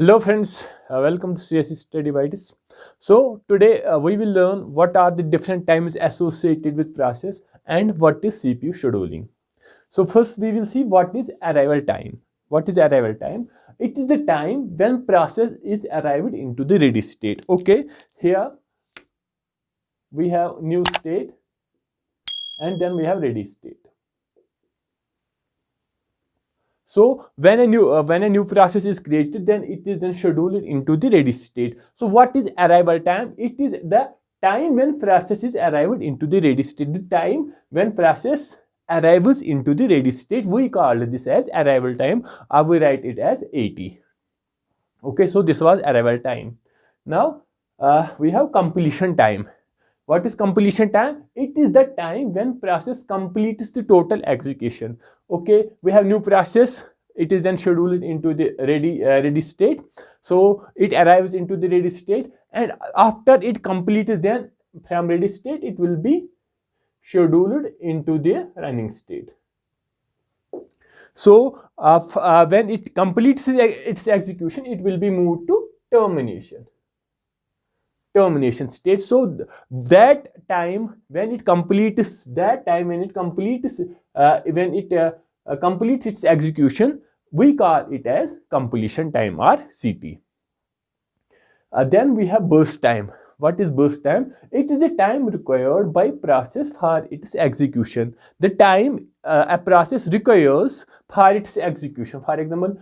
Hello friends, welcome to CSE Study Bytes. So today we will learn what are the different times associated with process and what is CPU scheduling. So first we will see what is arrival time. What is arrival time? It is the time when process is arrived into the ready state. Okay, here we have new state and then we have ready state. So when a new process is created, then it is then scheduled into the ready state. So what is arrival time? It is the time when process is arrived into the ready state. The time when process arrives into the ready state, we call this as arrival time, or we write it as AT. Okay, so this was arrival time. Now we have completion time. What is completion time? It is the time when process completes the total execution. Okay, we have new process. It is then scheduled into the ready state. So it arrives into the ready state, and after it completes, then from ready state it will be scheduled into the running state. So when it completes its execution, it will be moved to termination state. So that time when it completes completes its execution, we call it as completion time or CT. Then we have burst time. What is burst time? It is the time required by process for its execution. The time a process requires for its execution. For example,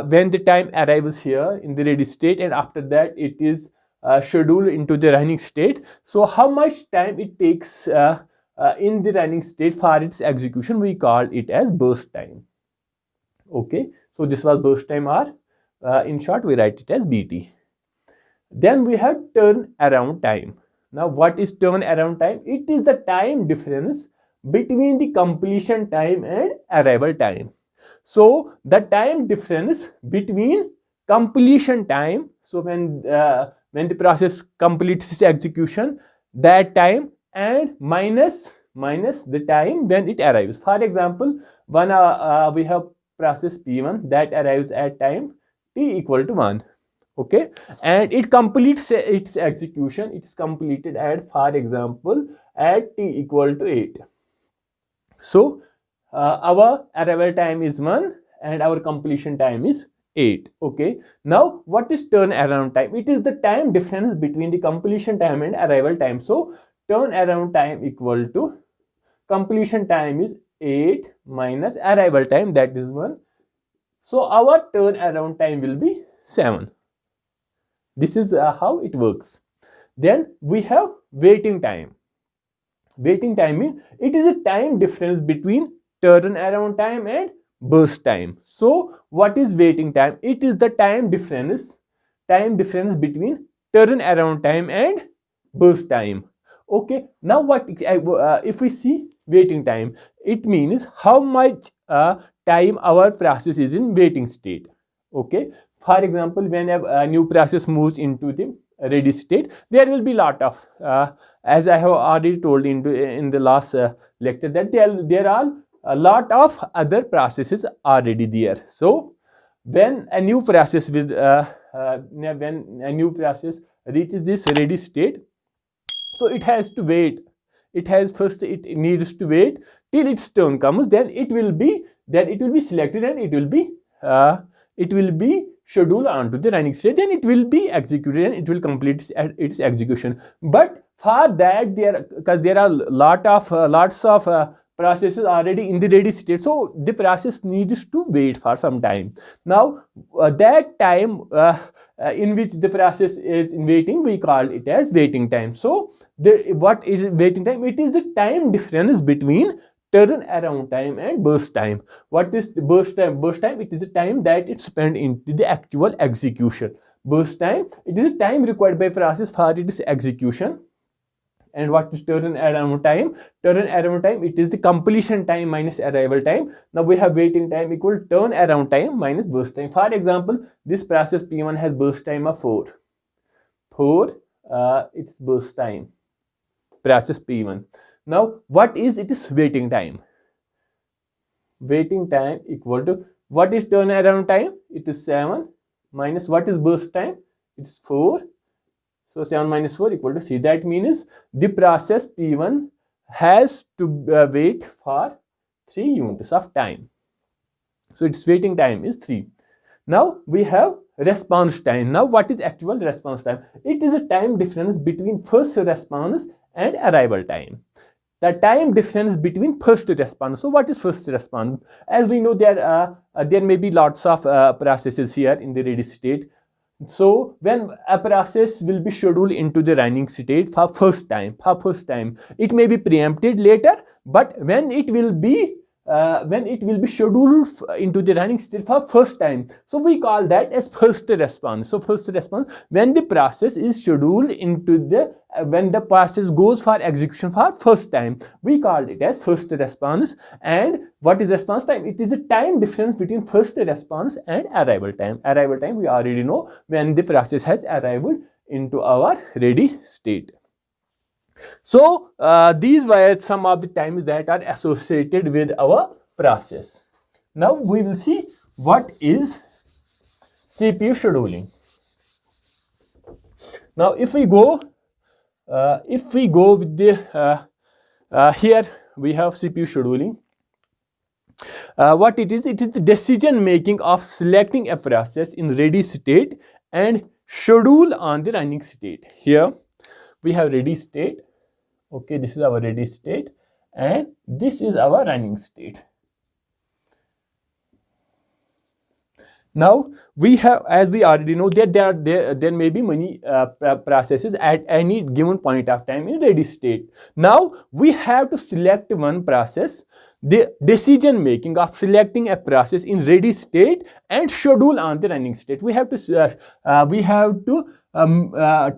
when the time arrives here in the ready state, and after that it is scheduled into the running state. So how much time it takes in the running state for its execution, we call it as burst time. Okay, so this was burst time, or in short we write it as BT. Then we have turnaround time. Now what is turnaround time? It is the time difference between the completion time and arrival time. So the time difference between completion time, so when the process completes its execution, that time, and minus the time when it arrives. For example, we have process P1 that arrives at time t equal to 1. Okay, and it completes its execution. It is completed at, for example, at t equal to 8. So our arrival time is 1 and our completion time is 8. Okay, now what is turnaround time? It is the time difference between the completion time and arrival time. So turnaround time equal to completion time is 8 minus arrival time, that is 1. So our turnaround time will be 7. This is how it works. Then we have waiting time. Waiting time means it is a time difference between turnaround time and burst time. So what is waiting time? It is the time difference between turnaround time and burst time. Okay, now what if we see waiting time, it means how much time our process is in waiting state. Okay, for example, when a new process moves into the ready state, there will be lot of as I have already told in the last lecture, that there are a lot of other processes already there. So when a new process reaches this ready state, so it has to wait. It needs to wait till its turn comes. Then it will be selected, and it will be scheduled onto the running state. Then it will be executed and it will complete its execution. But for that, there are lots of processes already in the ready state, so the process needs to wait for some time. Now that time in which the process is in waiting, we call it as waiting time. So what is waiting time? It is the time difference between turnaround time and burst time. What is the burst time? Burst time, it is the time that it's spent into the actual execution. Burst time, it is the time required by process for its execution. And what is turnaround time? Turnaround time, it is the completion time minus arrival time. Now we have waiting time equal turnaround time minus burst time. For example, this process P1 has burst time of 4. It's burst time, process P1. Now what is its waiting time? Waiting time equal to, what is turnaround time? It is 7 minus what is burst time? It's 4. So 7 minus 4 equal to 3. That means the process P1 has to wait for 3 units of time. So its waiting time is 3. Now we have response time. Now what is actual response time? It is a time difference between first response and arrival time. The time difference between first response. So what is first response? As we know, there may be lots of processes here in the ready state. So when a process will be scheduled into the running state for first time, it may be preempted later, but when it will be scheduled into the running state for first time, so we call that as first response. So first response, when the process is scheduled into the when the process goes for execution for first time, we call it as first response. And what is response time? It is a time difference between first response and arrival time. Arrival time we already know, when the process has arrived into our ready state. So these were some of the times that are associated with our process. Now we will see what is CPU scheduling. Now if we go with the here we have CPU scheduling. What it is the decision making of selecting a process in ready state and schedule on the running state. Here we have ready state. Okay, this is our ready state and this is our running state. Now we have, as we already know, that there may be many processes at any given point of time in ready state. Now we have to select one process. The decision making of selecting a process in ready state and schedule on the running state. We have to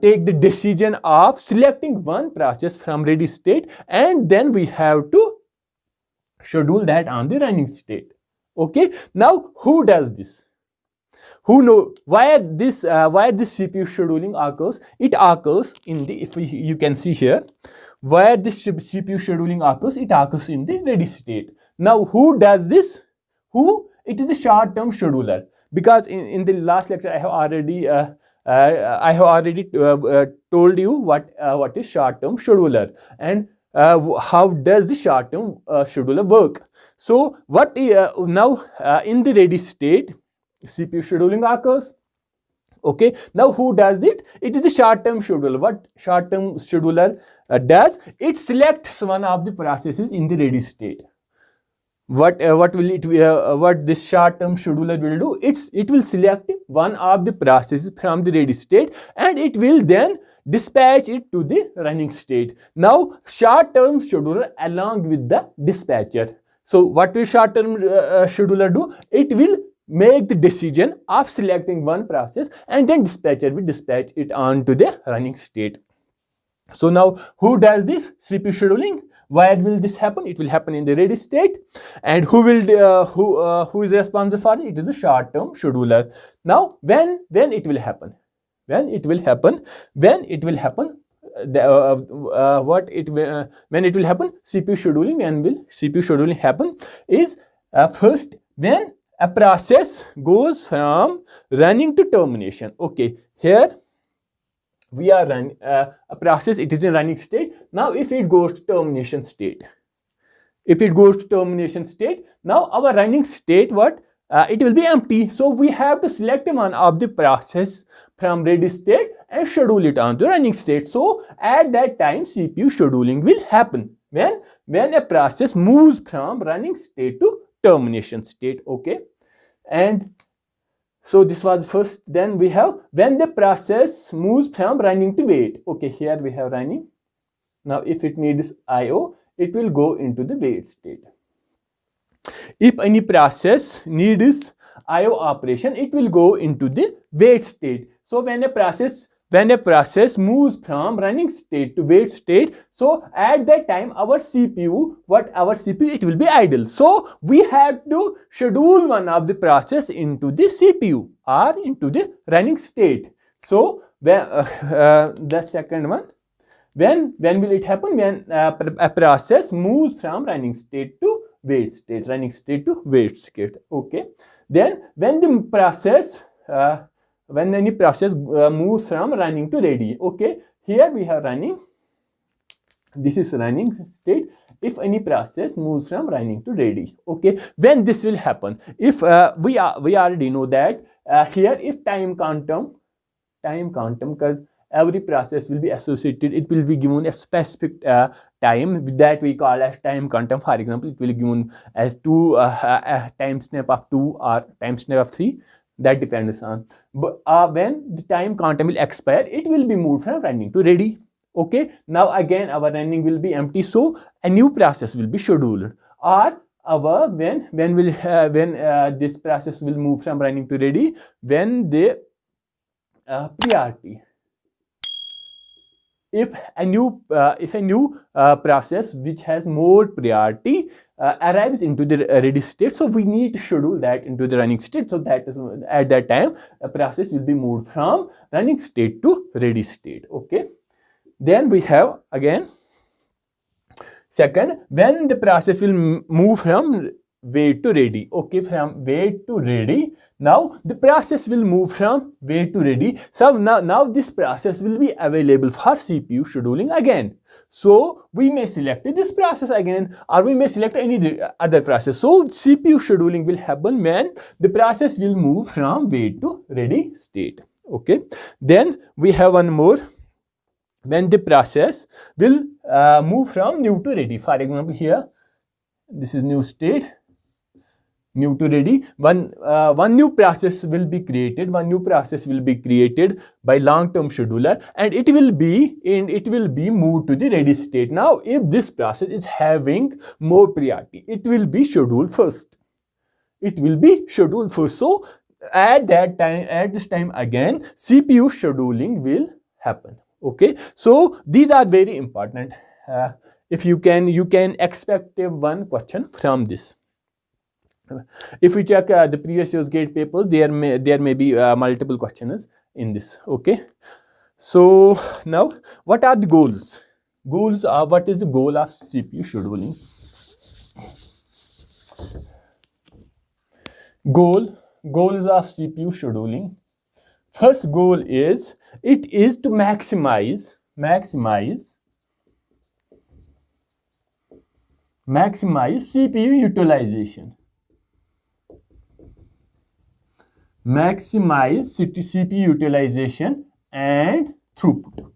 take the decision of selecting one process from ready state, and then we have to schedule that on the running state. Okay. Now who does this? Who know why this CPU scheduling occurs? It occurs in the, you can see here, where this CPU scheduling occurs, it occurs in the ready state. Now who does this? It is the short-term scheduler, because in the last lecture I have already told you what is short-term scheduler and how does the short-term scheduler work. So what now in the ready state, CPU scheduling occurs. Okay, now who does it? It is the short-term scheduler. What short-term scheduler does? It selects one of the processes in the ready state. What this short-term scheduler will do? It will select one of the processes from the ready state and it will then dispatch it to the running state. Now short-term scheduler along with the dispatcher. So what will short-term scheduler do? It will make the decision of selecting one process and then dispatcher will dispatch it on to the running state. So now who does this CPU scheduling? Where will this happen? It will happen in the ready state. And who is responsible for it? It is a short-term scheduler. Now when it will happen? When it will happen? When it will happen? When it will happen? CPU scheduling. When will CPU scheduling happen? Is first when a process goes from running to termination. Okay, here we are running a process, it is in running state. Now if it goes to termination state, now our running state, it will be empty. So we have to select one of the process from ready state and schedule it on to running state. So at that time CPU scheduling will happen when a process moves from running state to termination state. Okay, and so this was first. Then we have when the process moves from running to wait. Okay, here we have running. Now if it needs IO, it will go into the wait state. If any process needs IO operation, it will go into the wait state. So when a process moves from running state to wait state, so at that time our CPU, it will be idle. So we have to schedule one of the process into the CPU or into the running state. So the second one, when will it happen? When a process moves from running state to wait state, Okay, then when the process when any process moves from running to ready. Okay, here we have running. This is running state. If any process moves from running to ready, okay, when this will happen? If we already know that here, if time quantum, because every process will be associated, it will be given a specific time that we call as time quantum. For example, it will be given as 2 time snap of 2 or time snap of 3. That depends on. But when the time quantum will expire, it will be moved from running to ready. Okay, now again our running will be empty, so a new process will be scheduled. Or our when will this process will move from running to ready, when the priority, if a new process which has more priority arrives into the ready state, so we need to schedule that into the running state. So that is, at that time, a process will be moved from running state to ready state. Okay, then we have again second, when the process will move from wait to ready. Okay, from wait to ready. Now the process will move from wait to ready. So now this process will be available for CPU scheduling again. So we may select this process again, or we may select any other process. So CPU scheduling will happen when the process will move from wait to ready state. Okay, then we have one more, when the process will move from new to ready. For example, here this is new state, new to ready. One new process will be created. One new process will be created by long-term scheduler, and it will be moved to the ready state. Now, if this process is having more priority, it will be scheduled first. So at this time again, CPU scheduling will happen. Okay, so these are very important. If you can expect one question from this. If we check the previous year's GATE papers, there may be multiple questions in this. Okay, so now what are the goals? What is the goal of CPU scheduling? Goals of CPU scheduling. First goal is to maximize CPU utilization. Maximize CPU utilization and throughput.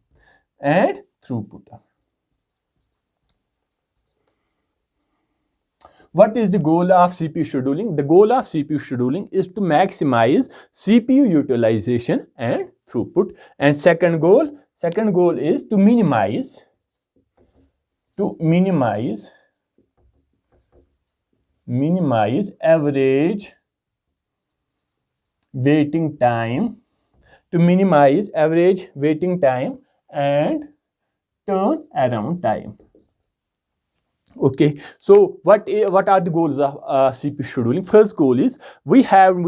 What is the goal of CPU scheduling? The goal of CPU scheduling is to maximize CPU utilization and throughput. And second goal is to minimize average waiting time, and turnaround time. Okay, so what are the goals of CPU scheduling? First goal is we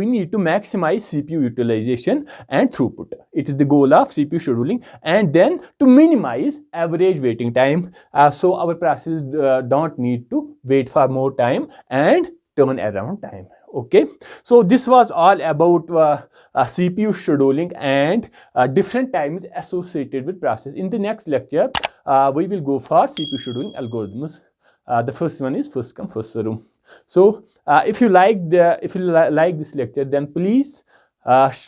need to maximize CPU utilization and throughput. It is the goal of CPU scheduling. And then to minimize average waiting time, so our process don't need to wait for more time, and turnaround time. Okay, so this was all about CPU scheduling and different times associated with process. In the next lecture, we will go for CPU scheduling algorithms. The first one is first come first serve. So if you like this lecture, then please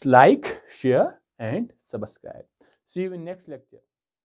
like, share and subscribe. See you in next lecture.